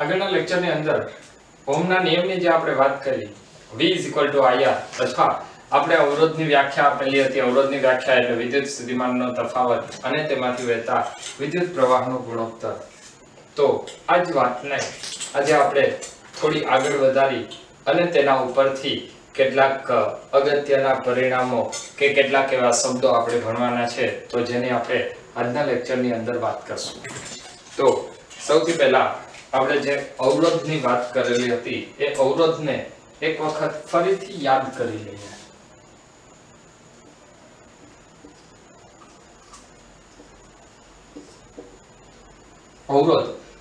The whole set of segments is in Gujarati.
આગળના લેક્ચરની અંદર ઓહમના નિયમની જે આપણે વાત કરી V = IR અથવા આપણે અવરોધની વ્યાખ્યા આપેલી હતી. અવરોધની વ્યાખ્યા એટલે વિદ્યુત સ્થિતિમાનનો તફાવત અને તેમાંથી વહેતા વિદ્યુત પ્રવાહનો ગુણોત્તર. તો આ જ વાતને આજે આપણે થોડી આગળ વધારી અને તેના ઉપરથી કેટલાક અગત્યના પરિણામો કે કેટલાક એવા શબ્દો આપણે ભણવાના છે તો જેની આપણે આજના લેક્ચરની અંદર વાત કરશું. તો સૌથી પહેલા આપણે જે અવરોધની વાત કરેલી હતી એ અવરોધને એક વખત ફરીથી યાદ કરી લઈએ.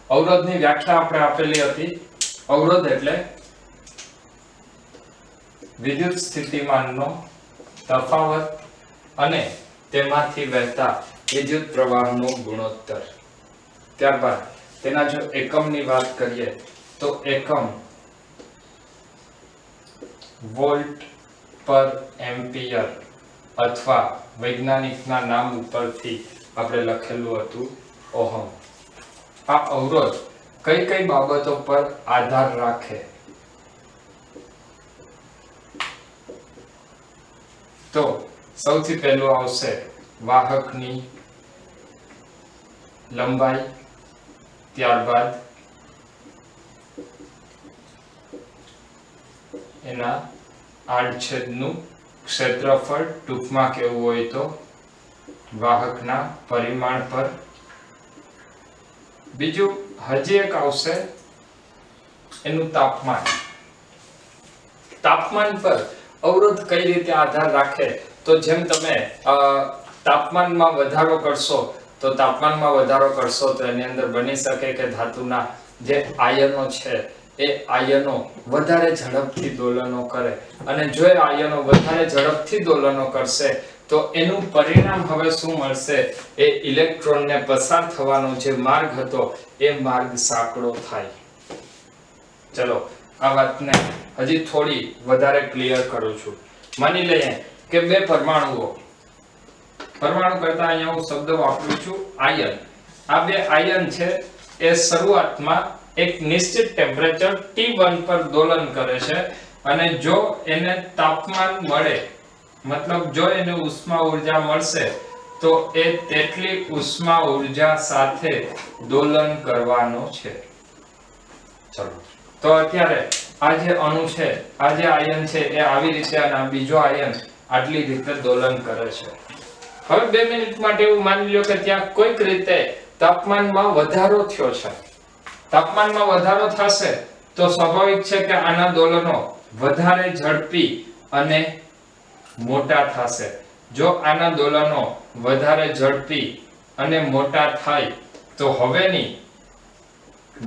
અવરોધની વ્યાખ્યા આપણે આપેલી હતી. અવરોધ એટલે વિદ્યુત સ્થિતિમાનનો તફાવત અને તેમાંથી વહેતા વિદ્યુત પ્રવાહનો ગુણોત્તર. ત્યારબાદ તેના જો એકમની વાત કરીએ તો એકમ વોલ્ટ પર એમ્પિયર અથવા વૈજ્ઞાનિકના નામ ઉપરથી આપણે લખેલું હતું ઓહમ. આ અવરોધ કઈ કઈ બાબતો પર આધાર રાખે? તો સૌથી પહેલું આવશે વાહકની લંબાઈ, ત્યારબાદ એના આડછેદનું ક્ષેત્રફળ, ટૂંકમાં કહેવું હોય તો વાહકના પરિમાણ પર. બીજું હજી એક આવશે એનું તાપમાન. તાપમાન પર અવરોધ કઈ રીતે આધાર રાખે? તો જેમ તમે તાપમાનમાં વધારો કરશો તો એની અંદર બની શકે કે ધાતુના જે આયનો છે એ આયનો વધારે ઝડપથી દોલનો કરે અને જો એ આયનો વધારે ઝડપથી દોલનો કરશે તો એનું પરિણામ હવે શું મળશે? એ ઇલેક્ટ્રોનને પસાર થવાનો જે માર્ગ હતો એ માર્ગ સાંકડો થાય. ચલો આ વાતને હજી થોડી વધારે ક્લિયર કરું છું. માની લઈએ કે બે પરમાણુ કરતા અહીંયા હું શબ્દ વાપરું છું આયન. આ બે આયન છે એ શરૂઆતમાં એક નિશ્ચિત ટેમ્પરેચર T1 પર દોલન કરે છે અને જો એને તાપમાન મળે, મતલબ જો એને ઉષ્મા ઊર્જા મળશે તો એ તેટલી ઉષ્મા ઊર્જા સાથે દોલન કરવાનો છે. ચલો તો અત્યારે આ જે અણુ છે, આ જે આયન છે એ આવી રીતે અને આ બીજો આયન આટલી રીતે દોલન કરે છે. હવે 2 મિનિટ માટે એવું માની લો કે ત્યાં કોઈક રીતે તાપમાનમાં વધારો થયો છે. તાપમાનમાં વધારો થશે તો સ્વાભાવિક છે કે આના દોલનો વધારે ઝડપી અને મોટા થશે. જો આના દોલનો વધારે ઝડપી અને મોટા થાય તો હવેની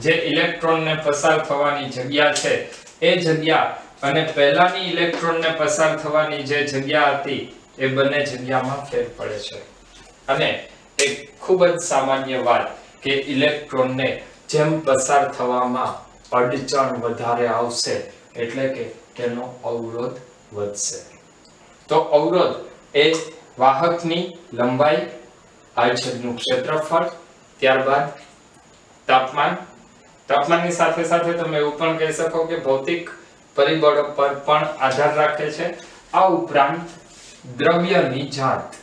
જે ઇલેક્ટ્રોનને પસાર થવાની જગ્યા છે એ જગ્યા અને પહેલાની ઇલેક્ટ્રોનને પસાર થવાની જે જગ્યા હતી એ બંને જગ્યામાં ફેર પડે છે. અને એક ખૂબ જ સામાન્ય વાત કે ઇલેક્ટ્રોનને જેમ પસાર થવામાં અડચણ વધારે આવશે એટલે કે તેનો અવરોધ વધશે. તો અવરોધ એ વાહકની લંબાઈ, આડછેદનું ક્ષેત્રફળ, ત્યારબાદ તાપમાનની સાથે સાથે તમે એવું પણ કહી શકો કે ભૌતિક પરિબળો પર પણ આધાર રાખે છે. આ ઉપરાંત દ્રવ્યની જાત.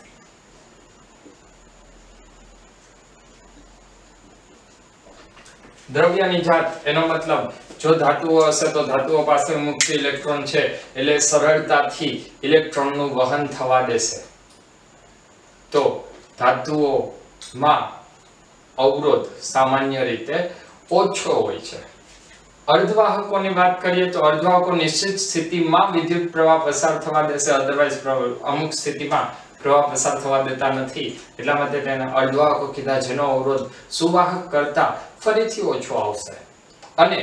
એનો મતલબ જો ધાતુઓ હશે તો ધાતુઓ પાસે મુક્ત ઇલેક્ટ્રોન છે એટલે સરળતાથી ઇલેક્ટ્રોનનું વહન થવા દેશે. તો ધાતુઓમાં અવરોધ સામાન્ય રીતે ઓછો હોય છે. અર્ધવાહકોની વાત કરીએ તો અર્ધવાહકો નિશ્ચિત સ્થિતિમાં વિદ્યુત પ્રવાહ પસાર થવા દેશે, અધરવાઇઝ અમુક સ્થિતિમાં પ્રવાહ પસાર થવા દેતા નથી. એટલા માટે તેને અર્ધવાહકો કીધા જેનો અવરોધ સુવાહક કરતા ફરીથી ઓછો આવશે. અને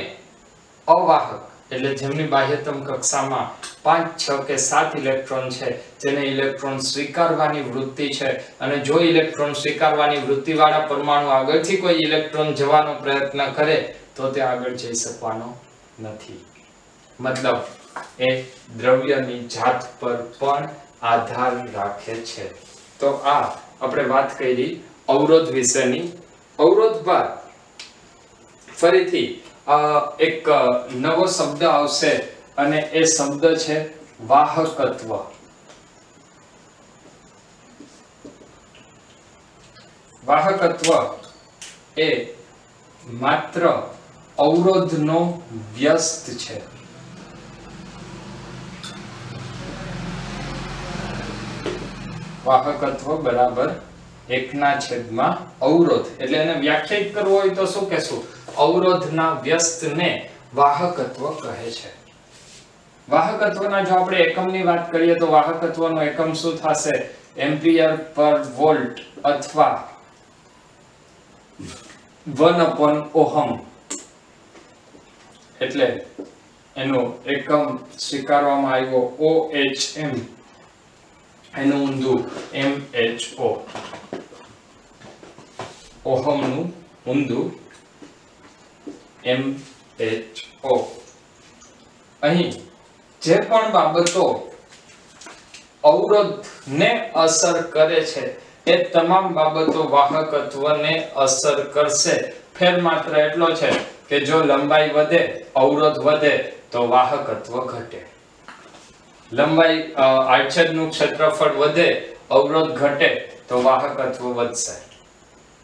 અવાહક એટલે જેમની બાહ્યતમ કક્ષામાં 5, 6 કે 7 ઇલેક્ટ્રોન છે, જેને ઇલેક્ટ્રોન સ્વીકારવાની વૃત્તિ છે અને જો ઇલેક્ટ્રોન સ્વીકારવાની વૃત્તિવાળા પરમાણુ આગળથી કોઈ ઇલેક્ટ્રોન જવાનો પ્રયત્ન કરે તો તે આગળ જઈ શકવાનો નથી. મતલબ એ દ્રવ્યની જાત પર પણ આધાર રાખે છે. તો આ આપણે વાત કરી અવરોધ વિશેની. અવરોધ બાદ ફરીથી એક નવો શબ્દ આવશે અને એ શબ્દ છે વાહકત્વ. વાહકત્વ એ માત્ર અવરોધનો વ્યસ્ત છે. વાહકત્વ બરાબર 1/, અવરોધ એટલે એને વ્યાખ્યાયિત કરવો હોય તો શું કહેશું? અવરોધના વ્યસ્તને વાહકત્વ કહે છે. વાહકત્વના જો આપણે એકમની વાત કરીએ તો વાહકત્વનો એકમ શું થશે? એમ્પિયર પર વોલ્ટ અથવા 1/ઓહમ. એટલે એનો એકમ સ્વીકારવામાં આવ્યો ઓએચએમ, એનું ઊંધું MHO, ઓહમનું ઊંધું MHO. અહીં જે પણ બાબતો અવરોધને અસર કરે છે એ તમામ બાબતો વાહકત્વને અસર કરશે. ફેર માત્ર એટલો છે કે જો લંબાઈ વધે, અવરોધ વધે તો વાહકત્વ ઘટે. લંબાઈ આડછેદનું ક્ષેત્રફળ વધે, અવરોધ ઘટે તો વાહકત્વ વધશે.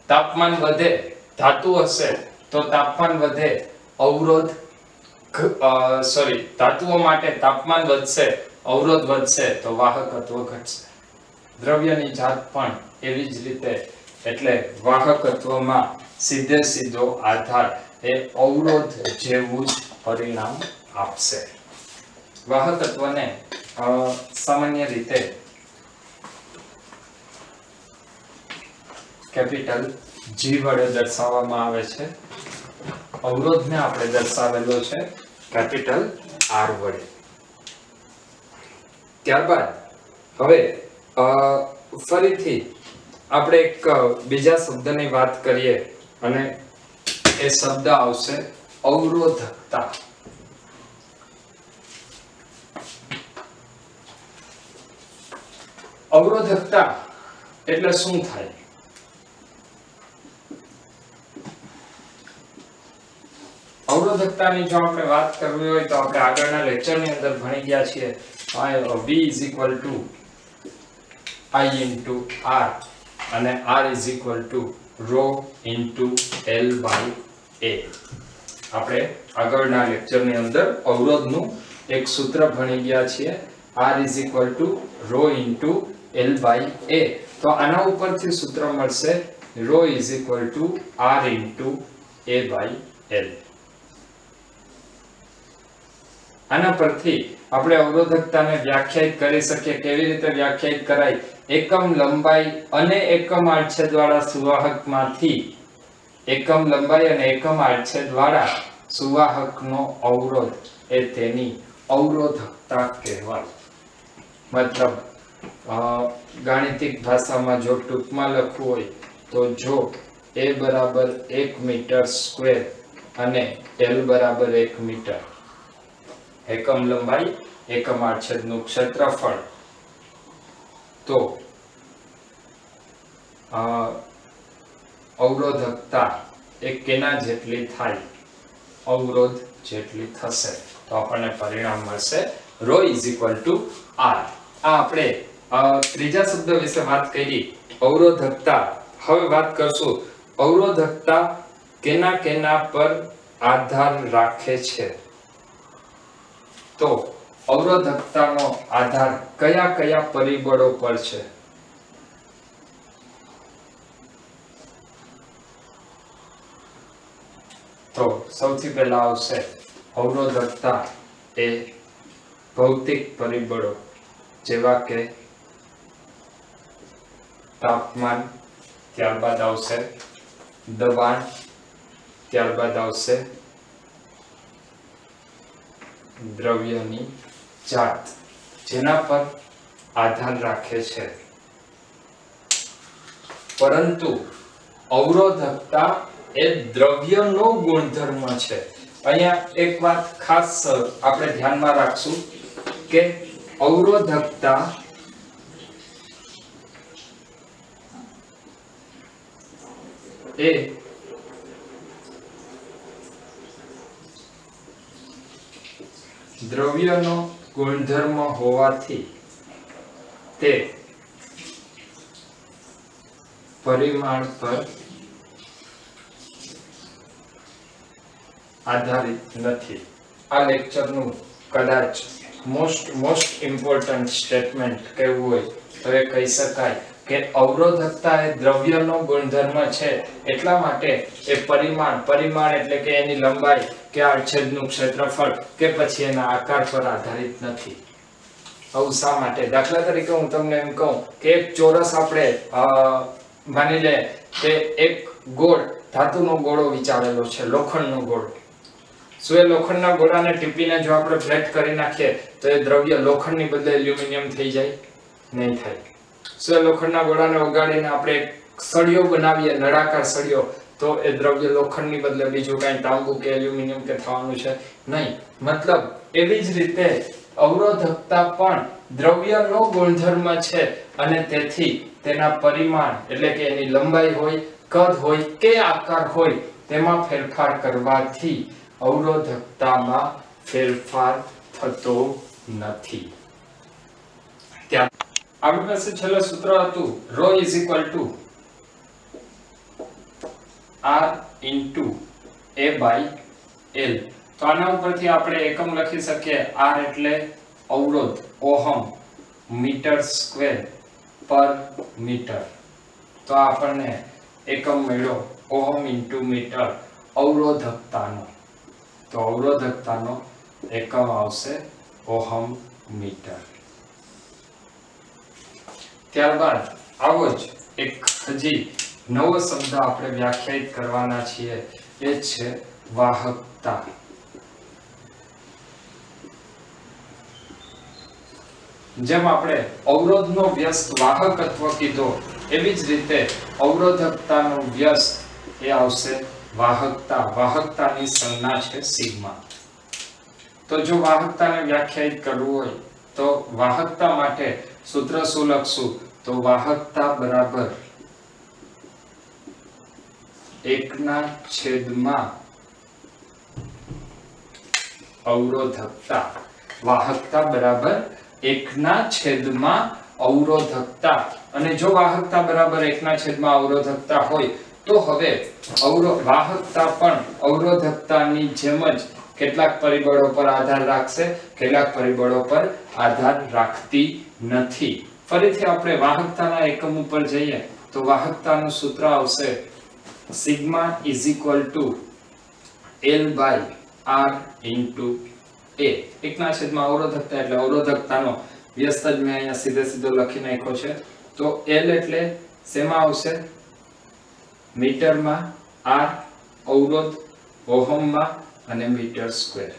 તાપમાન વધે, ધાતુ હશે તો તાપમાન વધે, અવરોધ ધાતુઓ માટે તાપમાન વધશે, અવરોધ વધશે તો વાહકત્વ ઘટશે. દ્રવ્યની જાત પણ એવી જ રીતે. એટલે વાહકત્વમાં સીધે સીધો આધાર એ અવરોધ જેવું જ પરિણામ આપશે. વાહકત્વને સામાન્ય રીતે કેપિટલ G વડે દર્શાવવામાં આવે છે. અવરોધને આપણે દર્શાવેલો છે કેપિટલ R વડે. ત્યારબાદ હવે ફરીથી આપણે એક બીજા શબ્દની વાત કરીએ અને એ શબ્દ આવશે અવરોધકતા. અવરોધકતા એટલે શું થાય? અવરોધકતાની જો આપણે વાત કરવી હોય તો આપણે આગળના લેક્ચરની અંદર ભણી ગયા છીએ. V is equal to I into R અને R is equal to rho into L by A. આપણે આગળના લેક્ચરની અંદર અવરોધનું એક સૂત્ર ભણી ગયા છીએ. R is equal to rho into L by A. તો આના ઉપરથી સૂત્ર મળશે rho is equal to R into A by L. આના પરથી આપણે અવરોધકતાને વ્યાખ્યાયિત કરી શકીએ. કેવી રીતે વ્યાખ્યાયિત કરાય? એકમ લંબાઈ અને એકમ આડછેદવાળા સુવાહકમાંથી એકમ લંબાઈ અને એકમ આડછેદવાળા સુવાહકનો અવરોધ એ તેની અવરોધકતા કહેવાય. મતલબ ગાણિતિક ભાષામાં જો ટૂંકમાં લખવું હોય તો જો A બરાબર 1 મીટર સ્ક્વેર અને L બરાબર 1 મીટર, એકમ લંબાઈ એકમ આડછેદનું ક્ષેત્રફળ, તો અવરોધકતા એ કેના જેટલી થાય? અવરોધ જેટલી થશે. તો આપણને પરિણામ મળશે rho is equal to R. આ આપણે ત્રીજા શબ્દ વિશે વાત કરી, અવરોધકતા. હવે વાત કરશું અવરોધકતા કેના પર આધાર રાખે છે. તો અવરોધકતાનો આધાર કયા પરિબળો પર છે? તો સૌથી પહેલા આવશે અવરોધકતા એ ભૌતિક પરિબળો જેવા કે તાપમાન, ત્યારબાદ આવશે દબાણ, ત્યારબાદ આવશે દ્રવ્યની જાત, જેના પર આધાર રાખે છે. પરંતુ અવરોધકતા એ દ્રવ્યનો ગુણધર્મ છે. અહીંયા એક વાત ખાસ આપણે ધ્યાનમાં રાખશું કે અવરોધકતા એ દ્રવ્યનો ગુણધર્મ હોવાથી તે પરિમાણ પર આધારિત નથી. આ લેક્ચરનું કદાચ મોસ્ટ ઇમ્પોર્ટન્ટ સ્ટેટમેન્ટ કહેવું હોય તો એ કહી શકાય કે અવરોધકતા એ દ્રવ્યનો ગુણધર્મ છે, એટલા માટે એ પરિમાણ એટલે કે એની લંબાઈ કે આડછેદનું ક્ષેત્રફળ કે પછી એના આકાર પર આધારિત નથી. આવું શા માટે? દાખલા તરીકે હું તમને એમ કહું કે એક ચોરસ આપણે માની લે કે એક ગોળ ધાતુનો ગોળો વિચારેલો છે, લોખંડનો ગોળો. શું એ લોખંડના ગોળાને ટીપીને જો આપણે પ્લેટ કરી નાખીએ તો એ દ્રવ્ય લોખંડની બદલે એલ્યુમિનિયમ થઈ જાય? નહીં થાય. શું એ લોખંડના ગોળાને ઓગાળીને આપણે એક સળિયો બનાવીએ, નળાકાર સળિયો, તો એ દ્રવ્ય લોખંડની બદલે બીજું કાંઈ તાંબુ કે એલ્યુમિનિયમ કે થવાનું છે? નહીં. મતલબ એવી જ રીતે અવરોધકતા પણ દ્રવ્યનો ગુણધર્મ છે અને તેથી તેના પરિમાણ એટલે કે એની લંબાઈ હોય, કદ હોય કે આકાર હોય તેમાં ફેરફાર કરવાથી અવરોધકતામાં ફેરફાર થતો નથી. ત્યાં આપણી પાસે છેલ્લું સૂત્ર હતું ρ = R × A/L. તો આના ઉપરથી આપણે એકમ લખી શકીએ. R એટલે અવરોધ, ઓહમ, મીટર સ્ક્વેર પર મીટર. તો આપણને એકમ મળ્યો ઓહમ × મીટર અવરોધકતાનો. તો અવરોધકતાનો એકમ આવશે ઓહમ મીટર. ત્યારબાદ આવો જ એક હજી નવો શબ્દ આપણે વ્યાખ્યાયિત કરવાના છીએ, એ છે વાહકતા. જેમ આપણે અવરોધનો વ્યસ્ત વાહકત્વ કીધો, એવી જ રીતે અવરોધકતાનો વ્યસ્ત એ આવશે વાહકતા. વાહકતાની સંજ્ઞા છે સિગ્મા. તો જો વાહકતાને વ્યાખ્યાયિત કરવું હોય તો વાહકતા માટે સૂત્ર શું લખશું? તો વાહકતા બરાબર 1/, અવરોધકતા. વાહકતા બરાબર 1/, અવરોધકતા. અને જો વાહકતા બરાબર 1/, અવરોધકતા હોય તો હવે વાહકતા પણ અવરોધકતાની જેમ જ કેટલાક પરિબળો પર આધાર રાખશે, કેટલાક પરિબળો પર આધાર રાખતી નથી. ફરીથી આપણે વાહકતાના એકમ ઉપર જઈએ તો વાહકતાનું સૂત્ર આવશે સિગ્મા = L/R × A. 1/, અવરોધકતા એટલે અવરોધકતાનો વ્યસ્ત જ મેં અહીંયા સીધો લખી નાખ્યો છે. તો L એટલે શેમાં આવશે? મીટરમાં, R અવરોધ, ઓહમમાં અને મીટર સ્ક્વેર.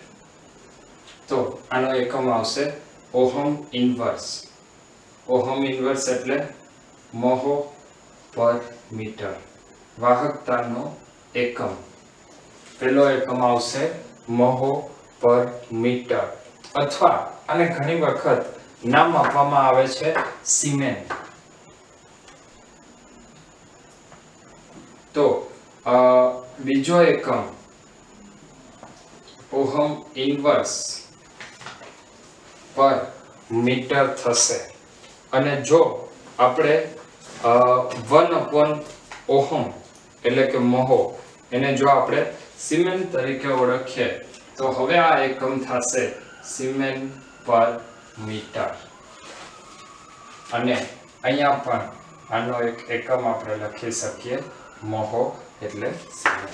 તો આનો એકમ આવશે ઓહમ ઇન્વર્સ. ઓહમ ઇન્વર્સ એટલે મોહો પર મીટર. વાહકતાનો એકમ પહેલો એકમ આવશે મોહો પર મીટર, અથવા આને ઘણી વખત નામ આપવામાં આવે છે સિમેન. તો બીજો એકમ ઓહમ ઇન્વર્સ પર મીટર થશે. અને જો આપણે 1/, ઓહમ એટલે કે મોહો, એને જો આપણે સિમેન તરીકે ઓળખીએ તો હવે આ એકમ થશે સિમેન પર મીટર. અને અહીંયા પણ આનો એક એકમ આપણે લખી શકીએ મોહો એટલે સિમેન.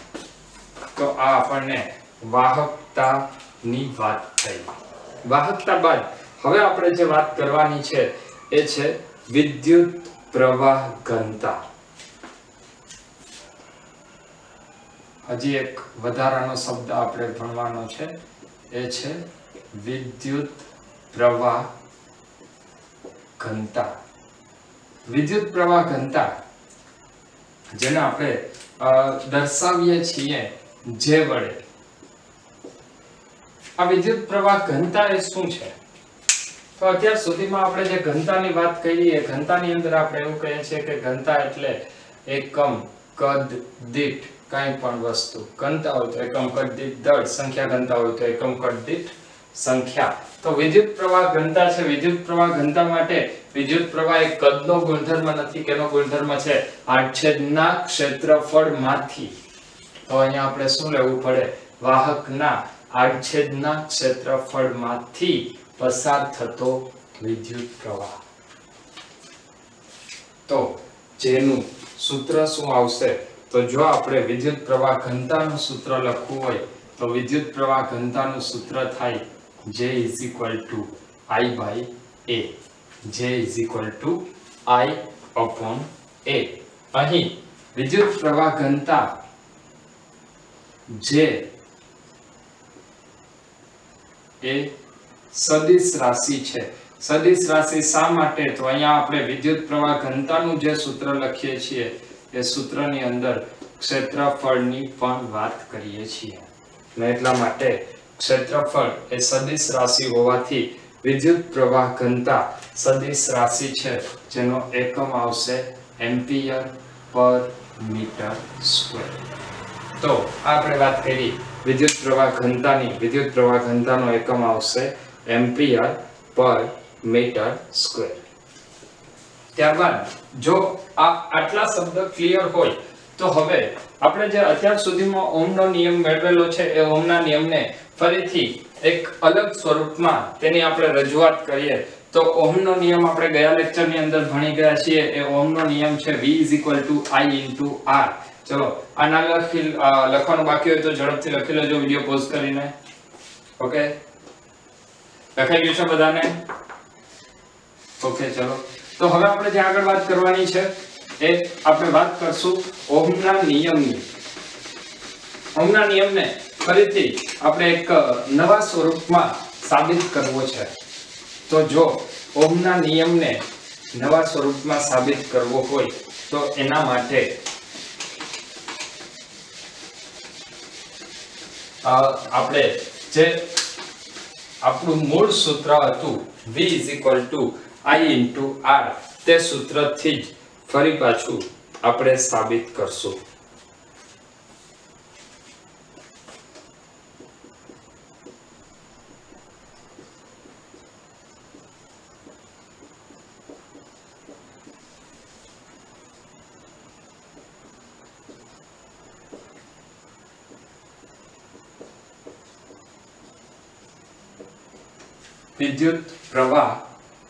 તો આ આપણને વાહકતાની વાત થઈ. વાહકતા બાદ હવે આપણે જે વાત કરવાની છે એ છે વિદ્યુત પ્રવાહ ઘનતા. હજી એક વધારાનો શબ્દ આપણે ભણવાનો છે, એ છે વિદ્યુત પ્રવાહ ઘનતા. વિદ્યુત પ્રવાહ ઘનતા જેને આપણે દર્શાવીએ છીએ જે વડે. આ વિદ્યુત પ્રવાહ ઘનતા એ શું છે? તો અત્યાર સુધીમાં આપણે જે ઘનતાની વાત કરી એ ઘનતાની અંદર આપણે એવું કહીએ છીએ કે ઘનતા એટલે એકમ કદ દીઠ કંઈ પણ વસ્તુ. ઘનતા હોય તો એકમ કદ દીઠ દળ, સંખ્યા ઘનતા હોય તો એકમ કદ દીઠ સંખ્યા. તો વિદ્યુત પ્રવાહ ઘનતા છે. વિદ્યુત પ્રવાહ ઘનતા માટે વિદ્યુત પ્રવાહ એક કદનો ગુણધર્મ નથી. કેનો ગુણધર્મ છે? આડછેદના ક્ષેત્રફળમાંથી. તો અહીંયા આપણે શું લેવું પડે? વાહકના આડછેદના ક્ષેત્રફળમાંથી પસાર થતો વિદ્યુત પ્રવાહ. તો જેનું સૂત્ર શું આવશે? તો જો આપણે વિદ્યુત પ્રવાહ ઘનતાનું સૂત્ર લખવું હોય તો વિદ્યુત પ્રવાહ ઘનતાનું સૂત્ર થાય J = I/A. J = I/A. અહીં વિદ્યુત પ્રવાહ ઘનતા J એ સદિશ રાશિ છે. સદિશ રાશિ શા માટે? તો અહીંયા આપણે વિદ્યુત પ્રવાહ ઘનતાનું જે સૂત્ર લખીએ છીએ એ સૂત્રની અંદર ક્ષેત્રફળની પણ વાત કરીએ છીએ. અને એટલા માટે ક્ષેત્રફળ એ સદિશ રાશિ હોવાથી વિદ્યુત પ્રવાહ ઘનતા સદિશ રાશિ છે, જેનો એકમ આવશે એમ્પિયર પર મીટર સ્ક્વેર. તો આપણે વાત કરી વિદ્યુત પ્રવાહ ઘનતાની. વિદ્યુત પ્રવાહ ઘનતાનો એકમ આવશે એમ્પિયર પર મીટર સ્ક્વેર. ત્યારબાદ જો આટલા શબ્દ ક્લિયર હોય તો હવે આપણે જે અત્યાર સુધીમાં ઓહમનો નિયમ મેળવેલો છે એ ઓહમના નિયમને ફરીથી એક અલગ સ્વરૂપમાં તેની આપણે રજૂઆત કરીએ. તો ઓહમનો નિયમ આપણે ગયા લેક્ચરની અંદર ભણી ગયા છીએ. એ ઓહમનો નિયમ છે V = I/R. ચલો આ ના લખવાનું બાકી હોય તો ઝડપથી લખી લેજો વિડિયો પોઝ કરીને. ઓકે, લખાઈ ગયું છે બધાને? ઓકે, ચલો તો હવે આપણે જે આગળ વાત કરવાની છે એ આપણે વાત કરશું ઓહમના નિયમની. ઓહમના નિયમને ફરીથી આપણે એક નવા સ્વરૂપમાં સાબિત કરવો છે. તો જો ઓહમના નિયમને નવા સ્વરૂપમાં સાબિત કરવો હોય તો એના માટે આપણે જે આપણું મૂળ સૂત્ર હતું V = I/R, તે સૂત્રથી જ ફરી પાછું આપણે સાબિત કરશું. વિદ્યુત પ્રવાહ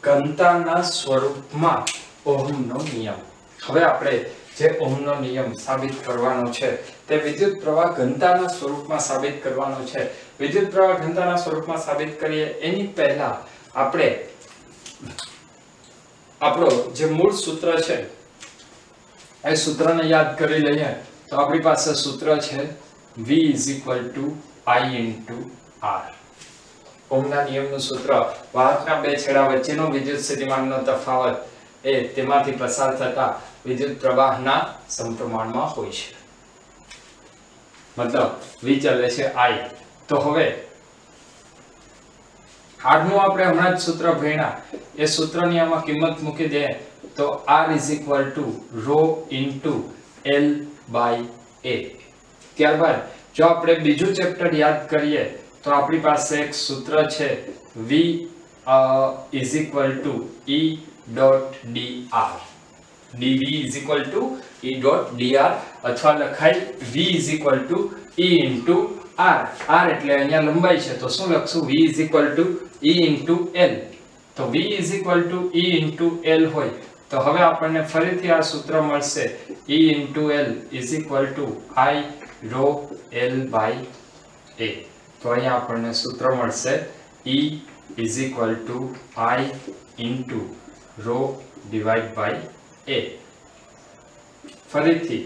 ઘનતાના સ્વરૂપમાં ઓહમનો નિયમ. હવે આપણે જે ઓહમનો નિયમ સાબિત કરવાનો છે તે વિદ્યુત પ્રવાહ ઘનતાના સ્વરૂપમાં સાબિત કરવાનો છે. વિદ્યુત પ્રવાહ ઘનતાના સ્વરૂપમાં સાબિત કરીએ એની પહેલા આપણે આપણો જે મૂળ સૂત્ર છે એ સૂત્રને યાદ કરી લઈએ. તો આપણી પાસે સૂત્ર છે V = I/R. ઓહમના નિયમનું સૂત્ર વાહકના બે છેડા વચ્ચેનો વિદ્યુત સ્થિતિમાનનો તફાવત એ તેમાંથી પસાર થતા વિદ્યુત પ્રવાહના સમપ્રમાણમાં હોય છે. મતલબ V ચાલે છે I. તો હવે આગળનું આપણે હમણાં જ સૂત્ર ભણ્યા એ સૂત્રની આમાં કિંમત મૂકી દે તો R = ρ × L/A. ત્યારબાદ જો આપણે બીજું ચેપ્ટર યાદ કરીએ તો આપણી પાસે એક સૂત્ર છે V = E.dr. dV = E.dr અથવા લખાય V = E × R. R એટલે અહીંયા લંબાઈ છે તો શું લખશું? V = E × L. તો V = E × L હોય તો હવે આપણને ફરીથી આ સૂત્ર મળશે E × L = I ρ L/A. તો અહીંયા આપણને સૂત્ર મળશે E = I × ρ/A. ફરીથી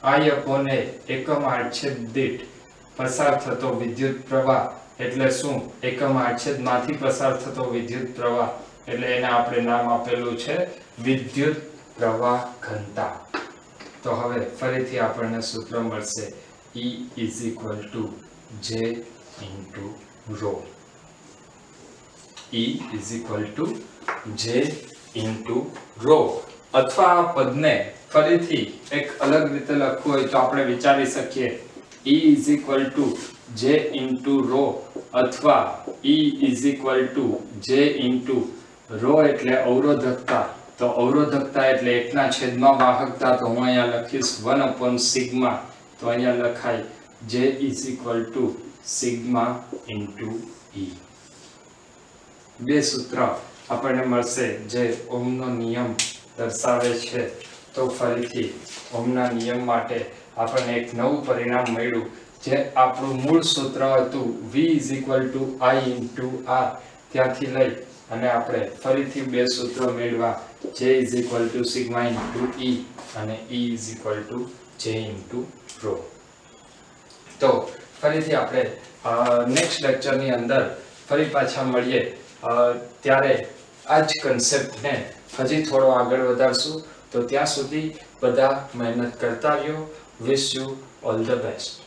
I/A એકમ આડછેદ દીઠ પસાર થતો વિદ્યુત પ્રવાહ એટલે શું? એકમ આડછેદમાંથી પસાર થતો વિદ્યુત પ્રવાહ એટલે એને આપણે નામ આપેલું છે વિદ્યુત પ્રવાહ ઘનતા. તો હવે ફરીથી આપણને સૂત્ર મળશે E = J × ρ. E = J × ρ. અથવા આ પદને ફરીથી એક અલગ રીતે લખવું હોય તો આપણે વિચારી શકીએ E is equal to J into rho અથવા E is equal to J into rho એટલે અવરોધકતા, તો અવરોધકતા એટલે એકના છેદમાં વાહકતા, તો હું અહીંયા લખીશ 1 upon સિગ્મા, તો અહીંયા લખાય J is equal to sigma into E. બે સૂત્ર આપણને મળશે જે ઓહમનો નિયમ દર્શાવે છે. તો ફરીથી ઓહમના નિયમ માટે આપણને એક નવું પરિણામ મળ્યું, જે આપણું મૂળ સૂત્ર હતું V is equal two I into R, ત્યાંથી લઈ અને આપણે ફરીથી બે સૂત્ર મેળવ્યા, J is equal to sigma into E અને E is equal to J into rho. તો ફરીથી આપણે નેક્સ્ટ લેક્ચરની અંદર ફરી પાછા મળીએ, ત્યારે આ જ કન્સેપ્ટને હજી થોડો આગળ વધારશું. તો ત્યાં સુધી બધા મહેનત કરતા રહ્યો. Wish you all the best.